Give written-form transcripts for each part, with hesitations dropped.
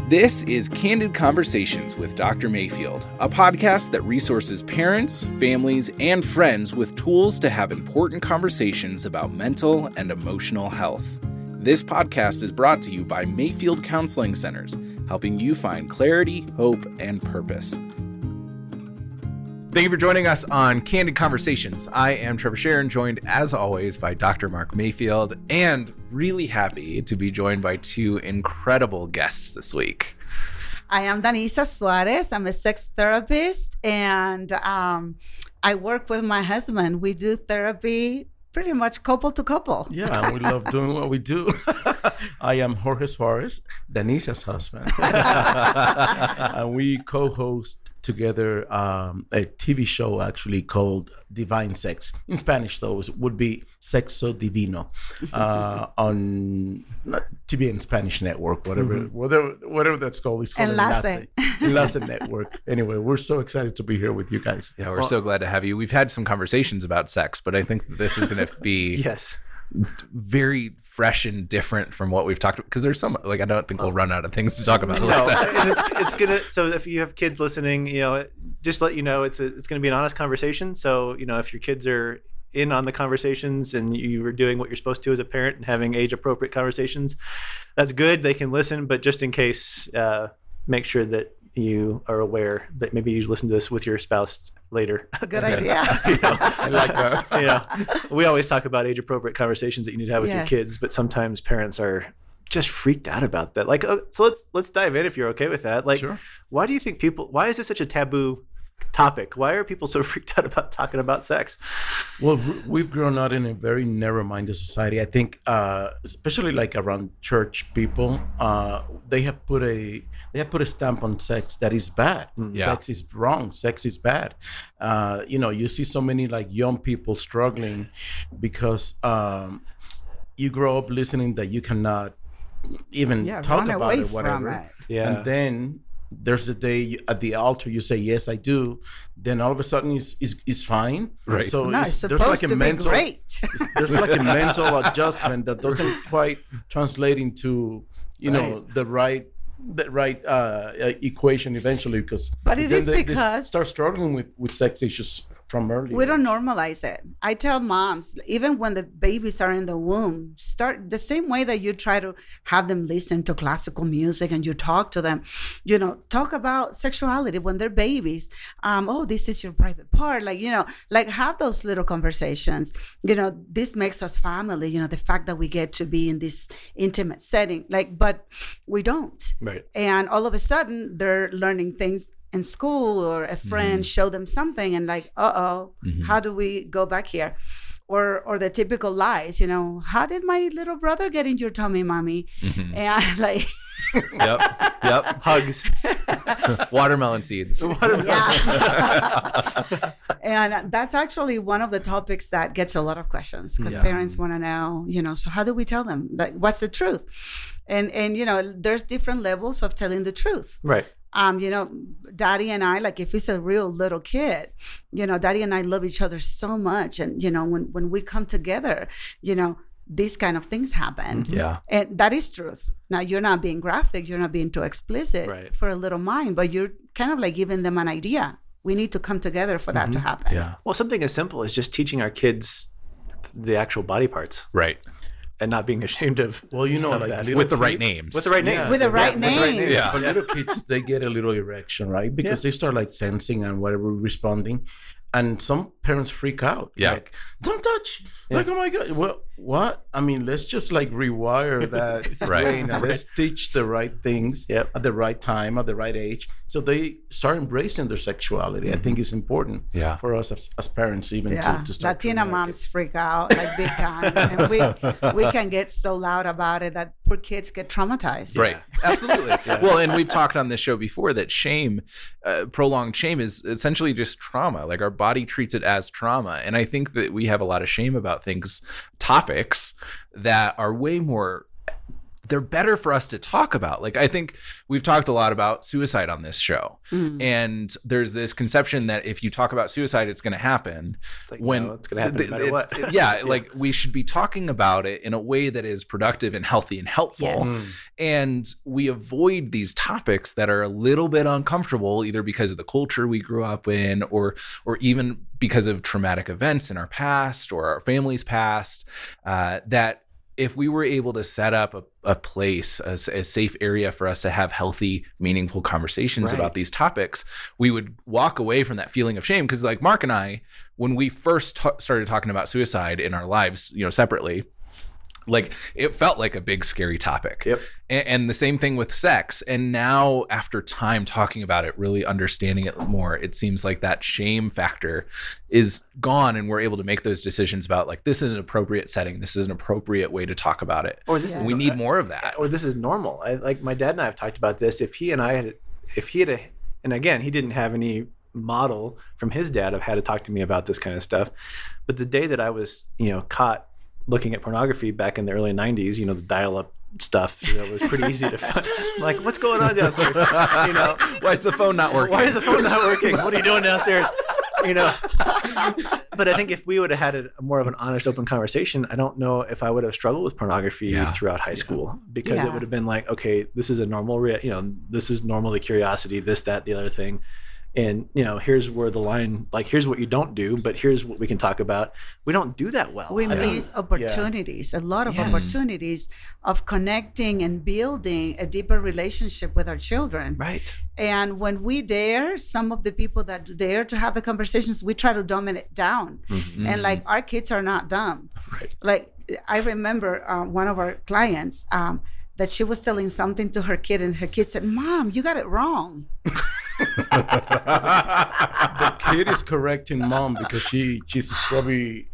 This is Candid Conversations with Dr. Mayfield, a podcast that resources parents, families, and friends with tools to have important conversations about mental and emotional health. This podcast is brought to you by Mayfield Counseling Centers, helping you find clarity, hope, and purpose. Thank you for joining us on Candid Conversations. I am Trever Shirin, joined as always by Dr. Mark Mayfield, and really happy to be joined by two incredible guests this week. I am Denisa Suarez. I'm a sex therapist, and I work with my husband. We do therapy pretty much couple to couple. Yeah, and we love doing what we do. I am Jorge Suarez, Denisa's husband. And we co-host together a TV show actually called Divine Sex. In Spanish, though, it would be Sexo, Divino, on TV and Spanish Network, whatever that's called. It's called Enlace Network. Anyway, we're so excited to be here with you guys. Yeah, we're so glad to have you. We've had some conversations about sex, but I think this is going to be very fresh and different from what we've talked about, because there's some, like, I don't think we'll run out of things to talk about. No, it's gonna. So if you have kids listening, just let you know it's gonna be an honest conversation. So if your kids are in on the conversations and you are doing what you're supposed to as a parent and having age appropriate conversations, that's good. They can listen, but just in case, make sure that you are aware that maybe you listen to this with your spouse later. Good idea. I like that. We always talk about age appropriate conversations that you need to have with your kids, but sometimes parents are just freaked out about that. Like, so let's dive in if you're okay with that. Like, sure. Why do you think why is this such a taboo topic? Why are people so freaked out about talking about sex? Well, we've grown up in a very narrow-minded society. I think, especially like around church people, they have put a stamp on sex that is bad. Yeah. Sex is wrong. Sex is bad. You see so many like young people struggling because you grow up listening that you cannot even talk about it, whatever. Yeah. And then there's the day at the altar you say, yes, I do. Then all of a sudden it's fine. Right. So there's like a mental, there's like a mental adjustment that doesn't quite translate into, the right equation eventually, because they start struggling with sex issues from early. We don't normalize it. I tell moms, even when the babies are in the womb, start the same way that you try to have them listen to classical music and you talk to them, talk about sexuality when they're babies. This is your private part. Like have those little conversations. This makes us family, the fact that we get to be in this intimate setting, but we don't. Right. And all of a sudden they're learning things in school, or a friend show them something and how do we go back here? Or the typical lies, how did my little brother get in your tummy, mommy? And Yep. Hugs. Watermelon seeds. Yeah. And that's actually one of the topics that gets a lot of questions, because parents want to know, so how do we tell them? What's the truth? And there's different levels of telling the truth. Right. Daddy and I, like if he's a real little kid, Daddy and I love each other so much. And, when we come together, these kind of things happen. Yeah. And that is truth. Now, you're not being graphic. You're not being too explicit for a little mind, but you're kind of like giving them an idea. We need to come together for that to happen. Yeah. Well, something as simple as just teaching our kids the actual body parts. Right. And not being ashamed of, with the right names. With the right names. With the right names. Yeah. But little kids, they get a little erection, right? Because they start like sensing and whatever, responding. And some parents freak out. Yeah. Like, don't touch. Yeah. Like, oh my God. Well, what? I mean, let's just like rewire that brain and let's teach the right things at the right time, at the right age. So they start embracing their sexuality. I think it's important for us as parents even to start. Latina moms freak out like big time. And we can get so loud about it that poor kids get traumatized. Right. Absolutely. Well, and we've talked on this show before that shame, prolonged shame is essentially just trauma. Like our body treats it as trauma. And I think that we have a lot of shame about topics that are way more they're better for us to talk about. Like, I think we've talked a lot about suicide on this show. And there's this conception that if you talk about suicide, it's going to happen. It's like, no, it's going to happen no matter what. Yeah, like we should be talking about it in a way that is productive and healthy and helpful. Yes. And we avoid these topics that are a little bit uncomfortable, either because of the culture we grew up in, or even because of traumatic events in our past or our family's past, that if we were able to set up a place, a safe area for us to have healthy, meaningful conversations about these topics, we would walk away from that feeling of shame. Because like Mark and I, when we first started talking about suicide in our lives, separately, like it felt like a big scary topic. Yep. And the same thing with sex. And now after time talking about it, really understanding it more, it seems like that shame factor is gone, and we're able to make those decisions about like, this is an appropriate setting, this is an appropriate way to talk about it, or this is, we need more of that, or this is normal. Like my dad and I have talked about this. If he had and again, he didn't have any model from his dad of how to talk to me about this kind of stuff, but the day that I was caught looking at pornography back in the early 90s, the dial-up stuff, it was pretty easy to find. Like, what's going on downstairs? Why is the phone not working? Why is the phone not working? What are you doing downstairs? But I think if we would have had more of an honest, open conversation, I don't know if I would have struggled with pornography throughout high school, because it would have been like, okay, this is a normal, this is normal, the curiosity, this, that, the other thing. And, here's where the line, like, here's what you don't do, but here's what we can talk about. We don't do that well. We miss opportunities, a lot of opportunities of connecting and building a deeper relationship with our children. Right. And when we dare, some of the people that dare to have the conversations, we try to dumb it down. Mm-hmm. And like, our kids are not dumb. Right. Like, I remember one of our clients that she was telling something to her kid, and her kid said, "Mom, you got it wrong." The kid is correcting mom because she's probably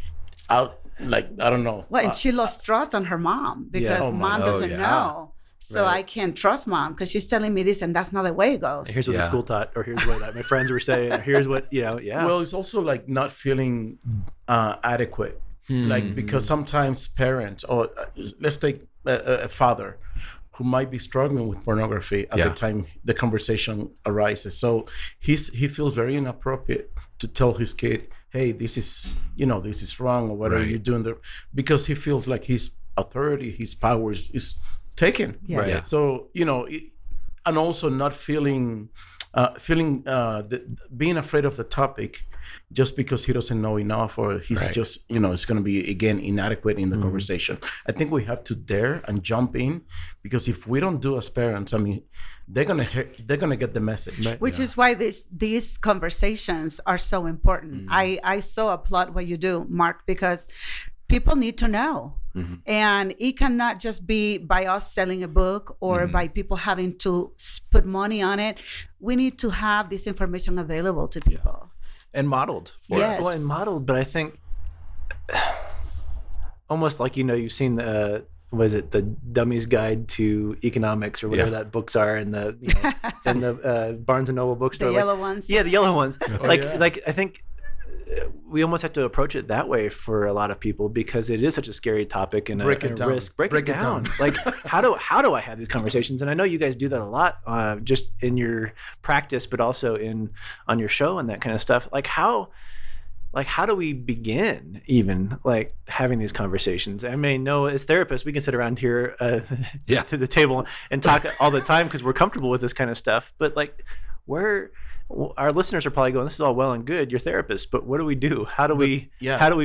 out, like, I don't know. Well, and she lost trust on her mom because mom doesn't know. So I can't trust mom because she's telling me this, and that's not the way it goes. Here's what the school taught, or here's what my friends were saying, or here's what, Well, it's also like not feeling adequate. Like, because sometimes parents, or let's take a father who might be struggling with pornography at the time the conversation arises. So he feels very inappropriate to tell his kid, hey, this is wrong, or what are you doing there? Because he feels like his authority, his powers is taken. Yes. Right. So, and also not feeling being afraid of the topic just because he doesn't know enough, or he's just, it's going to be, again, inadequate in the conversation. I think we have to dare and jump in, because if we don't do as parents, I mean, they're going to get the message. Right? Which is why these conversations are so important. I so applaud what you do, Mark, because people need to know. And it cannot just be by us selling a book or by people having to put money on it. We need to have this information available to people. And modeled for us. Well, and modeled, but I think almost like, you've seen the Dummy's Guide to Economics, or whatever that books are, and the Barnes and Noble bookstore. The yellow ones. Yeah, the yellow ones. Like I think we almost have to approach it that way for a lot of people, because it is such a scary topic and a risk. Break it down. Like, how do I have these conversations? And I know you guys do that a lot, just in your practice, but also on your show and that kind of stuff. Like how do we begin even like having these conversations? I mean, as therapists, we can sit around here to the table and talk all the time because we're comfortable with this kind of stuff. But like, our listeners are probably going, this is all well and good, you're therapists, but what do we do? How do we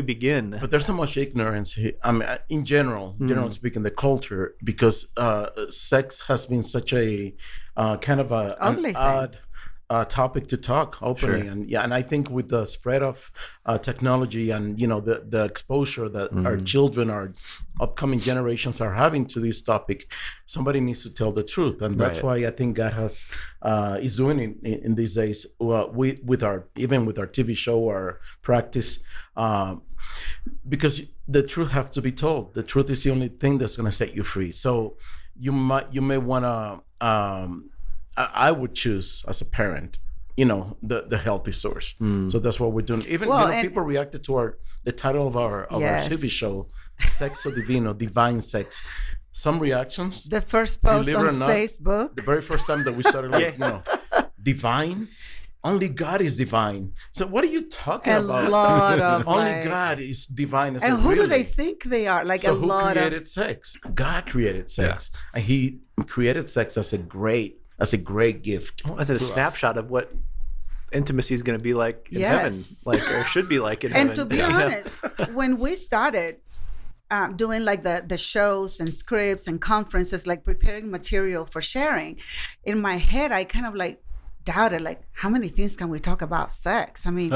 begin? But there's so much ignorance here. I mean, in generally speaking, the culture, because sex has been such a kind of an odd topic to talk openly. And I think with the spread of technology and the exposure that our children, our upcoming generations are having to this topic, somebody needs to tell the truth, and that's why I think God is doing it in these days with our TV show, our practice, because the truth has to be told. The truth is the only thing that's going to set you free. So you may want to. I would choose as a parent, the healthy source. So that's what we're doing. Even people reacted to the title of our TV show, Sexo, Divino, Divine Sex. some reactions. The first post Believe it or on not, Facebook. The very first time that we started, divine. Only God is divine. So what are you talking about? A lot of Only God is divine. And who do they think they are? Like so a lot who created sex? God created sex, and He created sex as a great gift. As a snapshot of what intimacy is going to be like in heaven, or should be like in heaven. And to be honest, when we started doing like the shows and scripts and conferences, like preparing material for sharing, in my head, I kind of like doubted, like, how many things can we talk about sex? I mean,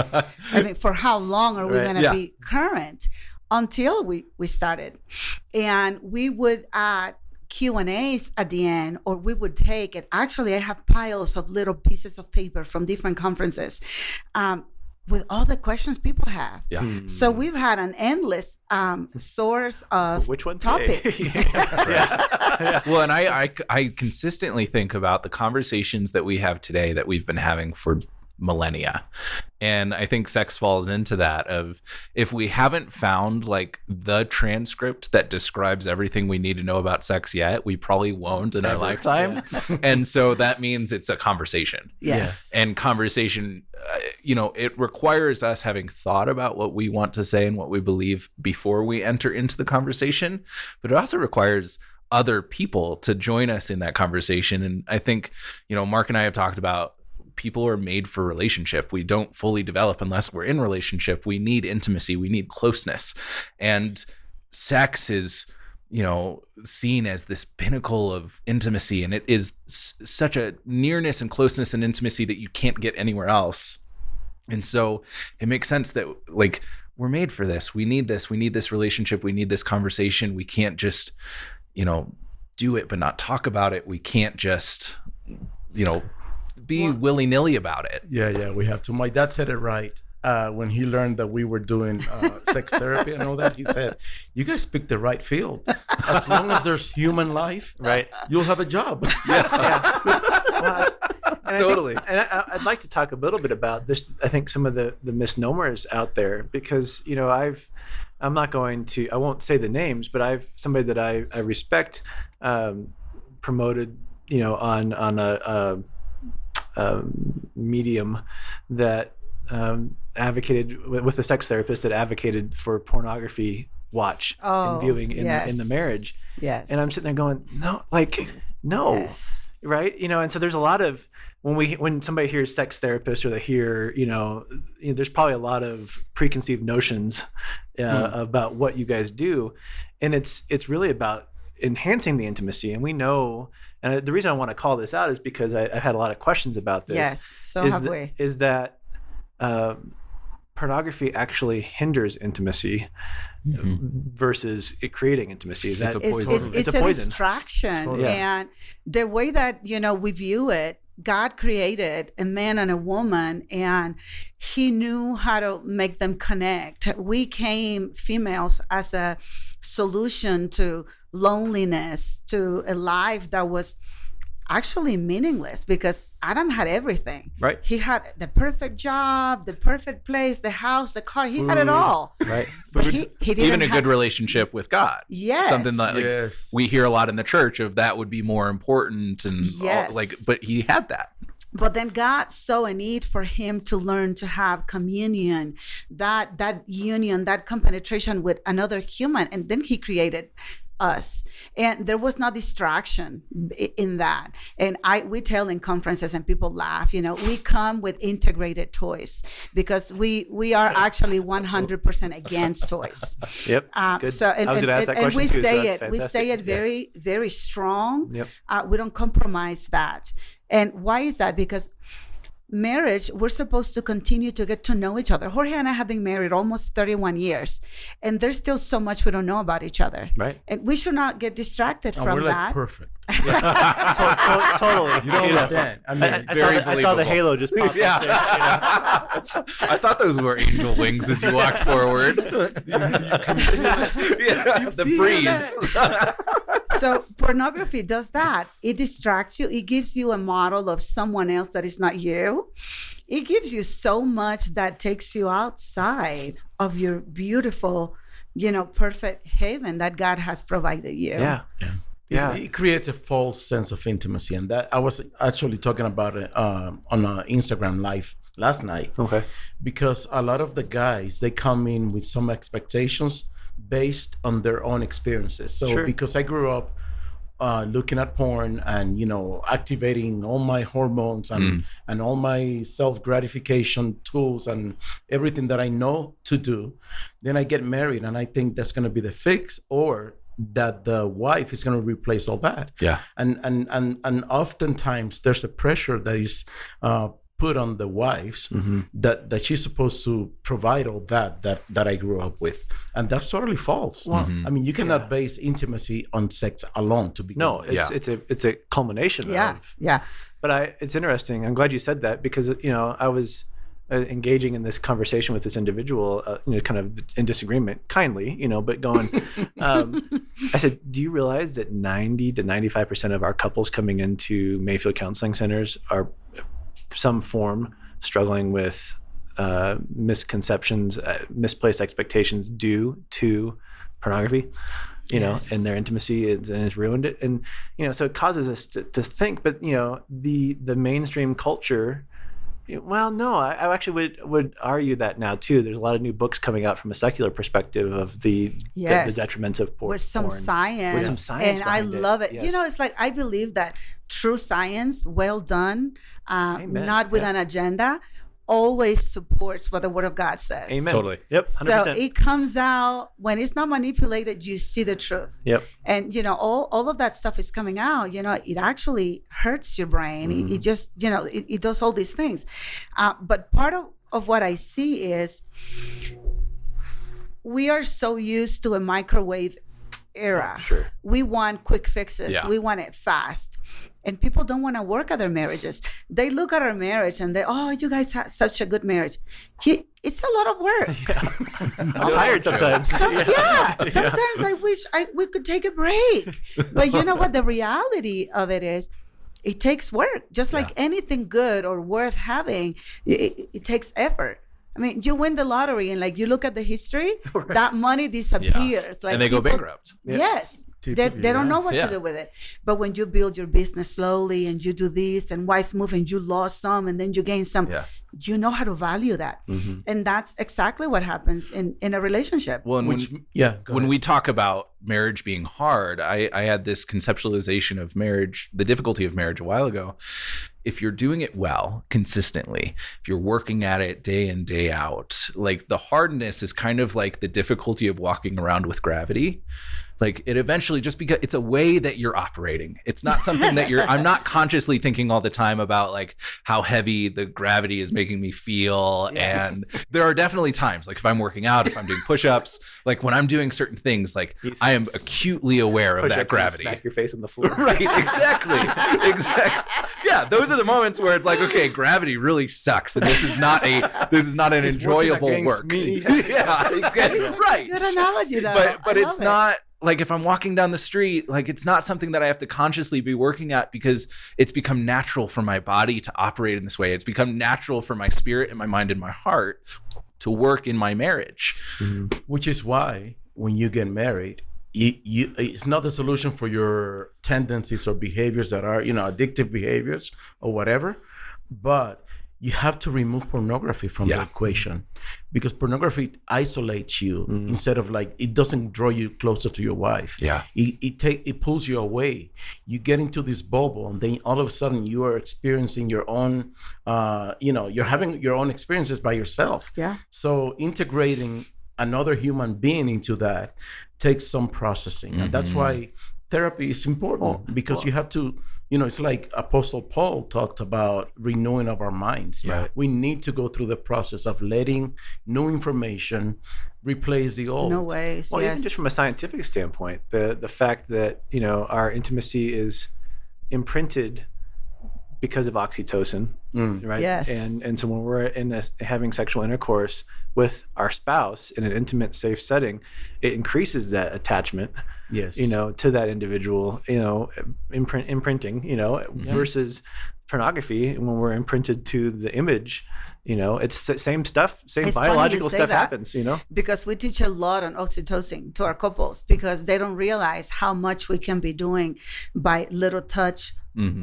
for how long are we going to be current? Until we started, and we would add Q&As at the end, or we would take it. Actually, I have piles of little pieces of paper from different conferences with all the questions people have. Yeah. So we've had an endless source of which one topics. Well, and I consistently think about the conversations that we have today that we've been having for millennia. And I think sex falls into that of, if we haven't found like the transcript that describes everything we need to know about sex yet, we probably won't in our lifetime. And so that means it's a conversation. Yes. And conversation, it requires us having thought about what we want to say and what we believe before we enter into the conversation. But it also requires other people to join us in that conversation. And I think, Mark and I have talked about, people are made for relationship. We don't fully develop unless we're in relationship. We need intimacy. We need closeness. And sex is, seen as this pinnacle of intimacy. And it is such a nearness and closeness and intimacy that you can't get anywhere else. And so it makes sense that like, we're made for this. We need this. We need this relationship. We need this conversation. We can't just, do it, but not talk about it. We can't just, be willy-nilly about it. Yeah, we have to. My dad said it right. When he learned that we were doing sex therapy and all that, he said, you guys picked the right field. As long as there's human life, right, you'll have a job. Well, Totally. I'd like to talk a little bit about this. I think some of the misnomers out there, because, I won't say the names, but somebody that I respect promoted, on a medium that advocated with a sex therapist that advocated for pornography watch and viewing in the marriage. Yes. And I'm sitting there going, no. Yes. Right. And so there's a lot of, when somebody hears sex therapist, or they hear, there's probably a lot of preconceived notions about what you guys do. And it's really about enhancing the intimacy. And we know, and the reason I want to call this out is because I had a lot of questions about this. Yes, so have we. Is that pornography actually hinders intimacy versus it creating intimacy? Is that a poison? It's a distraction. Totally. And the way that, we view it, God created a man and a woman, and he knew how to make them connect. We came, females, as a solution to loneliness, to a life that was actually meaningless, because Adam had everything. Right. He had the perfect job, the perfect place, the house, the car. He had it all. Right. But he didn't even a have good relationship with God. Yes. Something that we hear a lot in the church of that would be more important, and but he had that. But then God saw a need for him to learn to have communion, that union, that compenetration with another human. And then he created us, and there was no distraction in that. And we tell in conferences, and people laugh, we come with integrated toys, because we are actually 100% against toys. Yep. Good. So and, I was going to ask that and question we too, say so it we say it very, very strong. Yep. We don't compromise that. And why is that? Because marriage, we're supposed to continue to get to know each other. Jorge and I have been married almost 31 years, and there's still so much we don't know about each other. Right. And we should not get distracted from we're that. Like perfect. Totally. You don't understand. I mean, I saw the halo just pop up there. I thought those were angel wings as you walked forward. The breeze. So pornography does that. It distracts you. It gives you a model of someone else that is not you. It gives you so much that takes you outside of your beautiful, perfect haven that God has provided you. Yeah. It creates a false sense of intimacy, and that I was actually talking about it on Instagram Live last night. Okay. Because a lot of the guys, they come in with some expectations based on their own experiences. So because I grew up looking at porn and, activating all my hormones and all my self-gratification tools and everything that I know to do, then I get married and I think that's going to be the fix, or that the wife is going to replace all that. Yeah. And oftentimes there's a pressure that is put on the wives that she's supposed to provide all that I grew up with, and that's totally false. Well, I mean, you cannot base intimacy on sex alone to begin with. It's a culmination of. But it's interesting. I'm glad you said that, because I was engaging in this conversation with this individual, kind of in disagreement, kindly, but going. I said, "Do you realize that 90 to 95% of our couples coming into Mayfield counseling centers are some form struggling with misconceptions, misplaced expectations due to pornography, and their intimacy has ruined it." And, so it causes us to think, but, the mainstream culture, well, no, I actually would argue that now too. There's a lot of new books coming out from a secular perspective of the detriments of porn. With some science. And I love it. Yes. It's like, I believe that true science, well done, not with an agenda, always supports what the Word of God says. Amen. Totally. Yep. 100%. So it comes out when it's not manipulated, you see the truth. Yep. And, all of that stuff is coming out, it actually hurts your brain. It just, it does all these things. But part of what I see is we are so used to a microwave era. Sure. We want quick fixes. Yeah. We want it fast. And people don't want to work at their marriages. They look at our marriage and you guys have such a good marriage. It's a lot of work. I'm tired sometimes. Sometimes I wish we could take a break. But you know what? The reality of it is, it takes work. Just like anything good or worth having, it takes effort. I mean, you win the lottery and you look at the history, that money disappears. And they go bankrupt. Yes. They don't know what to do with it. But when you build your business slowly and you do this and wise move and you lost some and then you gain some, you know how to value that. And that's exactly what happens in a relationship. Well, when we talk about marriage being hard, I had this conceptualization of marriage, the difficulty of marriage a while ago. If you're doing it well, consistently, if you're working at it day in, day out, the hardness is kind of like the difficulty of walking around with gravity. It eventually, just because it's a way that you're operating. It's not something that I'm not consciously thinking all the time about how heavy the gravity is making me feel. Yes. And there are definitely times, if I'm working out, if I'm doing push-ups, when I'm doing certain things, I am acutely aware of that gravity. Smack your face on the floor. Right, exactly. Yeah, those are the moments where it's okay, gravity really sucks, and this is not an enjoyable work. Me. Yeah, exactly. Right. Good analogy, though. But it's not. If I'm walking down the street, it's not something that I have to consciously be working at, because it's become natural for my body to operate in this way. It's become natural for my spirit and my mind and my heart to work in my marriage. Which is why when you get married, it's not the solution for your tendencies or behaviors that are, addictive behaviors or whatever, but you have to remove pornography from the equation, because pornography isolates you instead of it doesn't draw you closer to your wife. Yeah. It pulls you away. You get into this bubble, and then all of a sudden you are experiencing your own, you're having your own experiences by yourself. Yeah. So integrating another human being into that takes some processing. And that's why therapy is important, because you have to, it's like Apostle Paul talked about renewing of our minds. Yeah. We need to go through the process of letting new information replace the old. No ways. Well, even just from a scientific standpoint, the fact that, our intimacy is imprinted because of oxytocin, right? Yes. And so when we're having sexual intercourse with our spouse in an intimate, safe setting, it increases that attachment. Yes. To that individual, imprinting, versus pornography, when we're imprinted to the image, it's the same stuff, It's biological funny you say stuff that, happens, because we teach a lot on oxytocin to our couples, because they don't realize how much we can be doing by little touch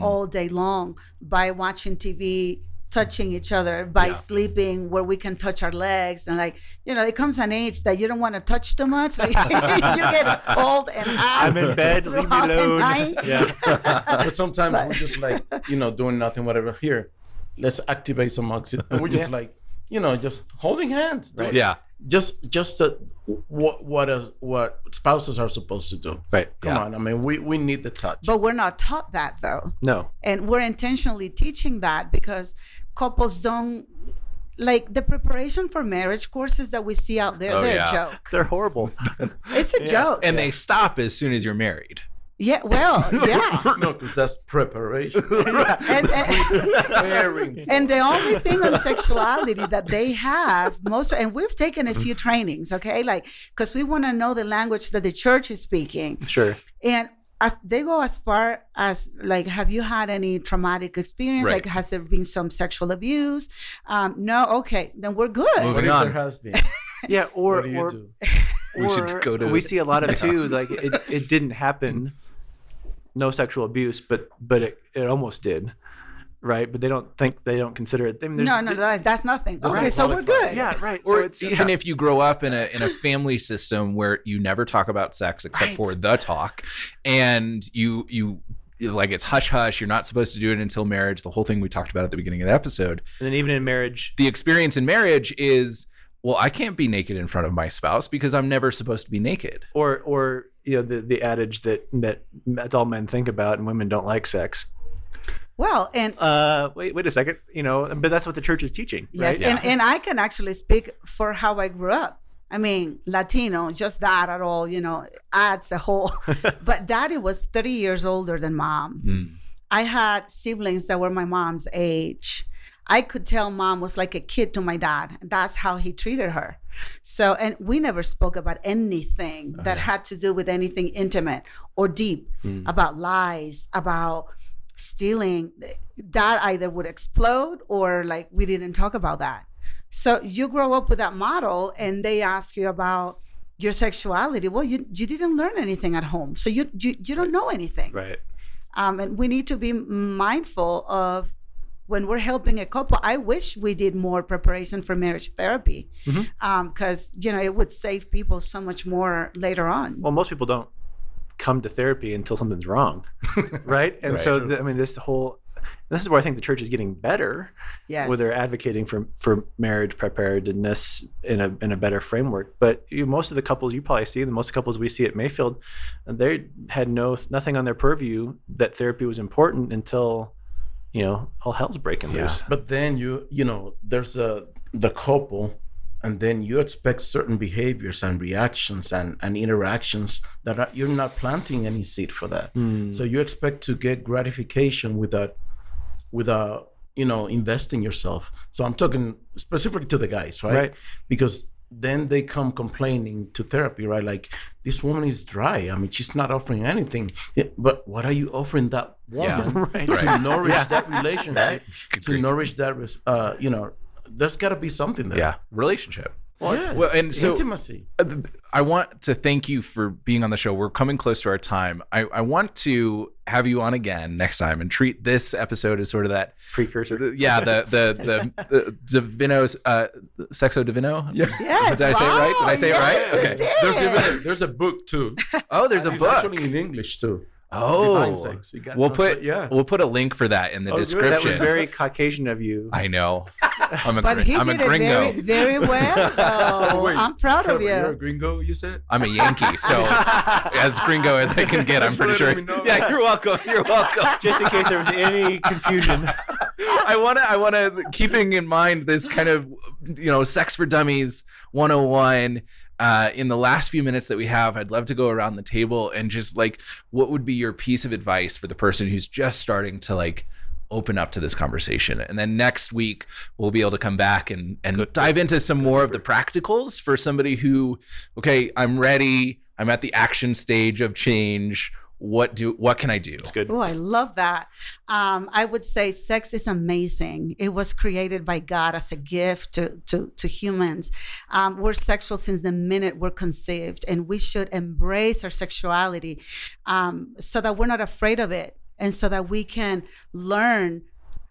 all day long, by watching TV, touching each other, by sleeping where we can touch our legs. And it comes an age that you don't want to touch too much. Like, you're getting cold and hot. I'm in bed, leave me alone. Yeah. But sometimes we're just doing nothing, whatever. Here, let's activate some oxygen. And we're just just holding hands. Right. Yeah. Just what spouses are supposed to do. Right. Come on. I mean, we need the touch. But we're not taught that, though. No. And we're intentionally teaching that because couples don't like the preparation for marriage courses that we see out there. They're a joke. They're horrible. It's a joke. And they stop as soon as you're married. Yeah, well, yeah. No, because that's preparation. and the only thing on sexuality that they have and we've taken a few trainings, okay, because we want to know the language that the church is speaking. Sure. And they go as far as have you had any traumatic experience? Right. Has there been some sexual abuse? No. Okay, then we're good. Moving What if on. there has been? Yeah. What do you do? We should go to. We see a lot of too. It didn't happen. No sexual abuse, but it almost did, right? But they don't consider it. I mean, No, that's nothing. Doesn't Okay, so we're qualify. good. Yeah, right. Or So it's even if you grow up in a family system where you never talk about sex except for the talk, and you it's hush hush, you're not supposed to do it until marriage, the whole thing we talked about at the beginning of the episode. And then even in marriage, The experience in marriage is, well, I can't be naked in front of my spouse because I'm never supposed to be naked. or the adage that that's all men think about and women don't like sex. Well, and Wait a second, but that's what the church is teaching, yes, right? and I can actually speak for how I grew up. I mean, Latino, just that at all, adds a whole. But daddy was 30 years older than mom. I had siblings that were my mom's age. I could tell mom was like a kid to my dad. That's how he treated her. So, and we never spoke about anything that had to do with anything intimate or deep, about lies, about stealing. That either would explode or we didn't talk about that. So you grow up with that model and they ask you about your sexuality. Well, you didn't learn anything at home. So you don't know anything. Right. And we need to be mindful of when we're helping a couple. I wish we did more preparation for marriage therapy, because it would save people so much more later on. Well, most people don't come to therapy until something's wrong, right? And so, this is where I think the church is getting better, Yes. where they're advocating for marriage preparedness in a better framework. But most of the couples you probably see, the most couples we see at Mayfield, they had nothing on their purview that therapy was important until all hell's breaking loose. But then there's the couple, and then you expect certain behaviors and reactions and interactions that you're not planting any seed for that. So you expect to get gratification without investing yourself. So I'm talking specifically to the guys, right? Because then they come complaining to therapy, right? Like, this woman is dry. I mean, she's not offering anything. Yeah, but what are you offering that woman to nourish that relationship, to nourish that, there's got to be something there. Yeah. Relationship. Yes. Well, and so intimacy. I want to thank you for being on the show. We're coming close to our time. I want to have you on again next time and treat this episode as sort of that Precursor. Yeah, the Divino's Sexo Divino. Yeah. Yes. Did I say it right? Did I say it right? you Okay. did. There's a book too. Oh, there's a It's book. actually in English too. Oh, Divine Sex. You got we'll those? we'll put a link for that in the Oh, good. description. That was very Caucasian of you. I know. I'm a But he I'm did a it gringo. very, very well, though. Wait, I'm proud of Trevor, You're a you. gringo, you said? I'm a Yankee, so as gringo as I can get, I'm Thanks for pretty sure. letting me know. Yeah, you're welcome. You're welcome. Just in case there was any confusion. I want to keeping in mind this kind of, Sex for Dummies 101. In the last few minutes that we have, I'd love to go around the table and just what would be your piece of advice for the person who's just starting to open up to this conversation? And then next week we'll be able to come back and dive into some more of the practicals for somebody who, okay, I'm ready. I'm at the action stage of change. what can I do? It's good. Oh, I love that. I would say sex is amazing. It was created by God as a gift to humans. We're sexual since the minute we're conceived, and we should embrace our sexuality so that we're not afraid of it, and so that we can learn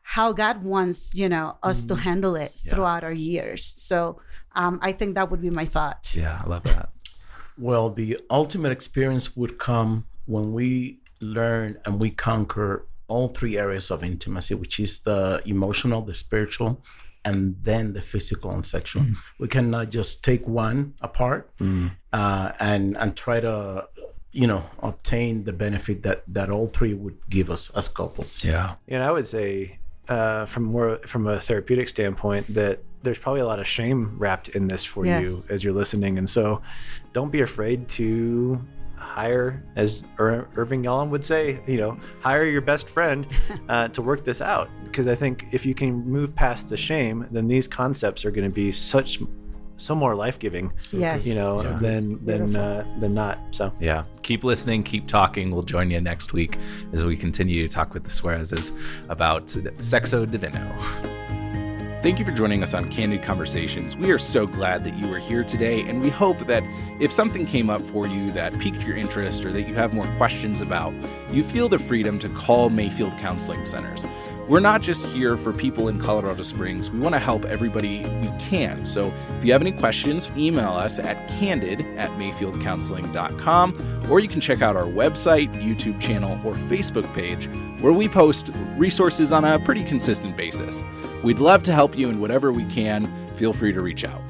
how God wants, us to handle it throughout our years. So I think that would be my thought. Yeah, I love that. Well, the ultimate experience would come when we learn and we conquer all three areas of intimacy, which is the emotional, the spiritual, and then the physical and sexual. We cannot just take one apart and try to, obtain the benefit that all three would give us as couples. Yeah. I would say from a therapeutic standpoint that there's probably a lot of shame wrapped in this for you as you're listening. And so don't be afraid to hire, as Irving Yalom would say, hire your best friend to work this out. Because I think if you can move past the shame, then these concepts are going to be so more life-giving, than not. So yeah, keep listening, keep talking. We'll join you next week as we continue to talk with the Suarezes about Sexo Divino. Thank you for joining us on Candid Conversations. We are so glad that you are here today, and we hope that if something came up for you that piqued your interest or that you have more questions about, you feel the freedom to call Mayfield Counseling Centers. We're not just here for people in Colorado Springs. We want to help everybody we can. So if you have any questions, email us at candid@mayfieldcounseling.com, or you can check out our website, YouTube channel, or Facebook page, where we post resources on a pretty consistent basis. We'd love to help you in whatever we can. Feel free to reach out.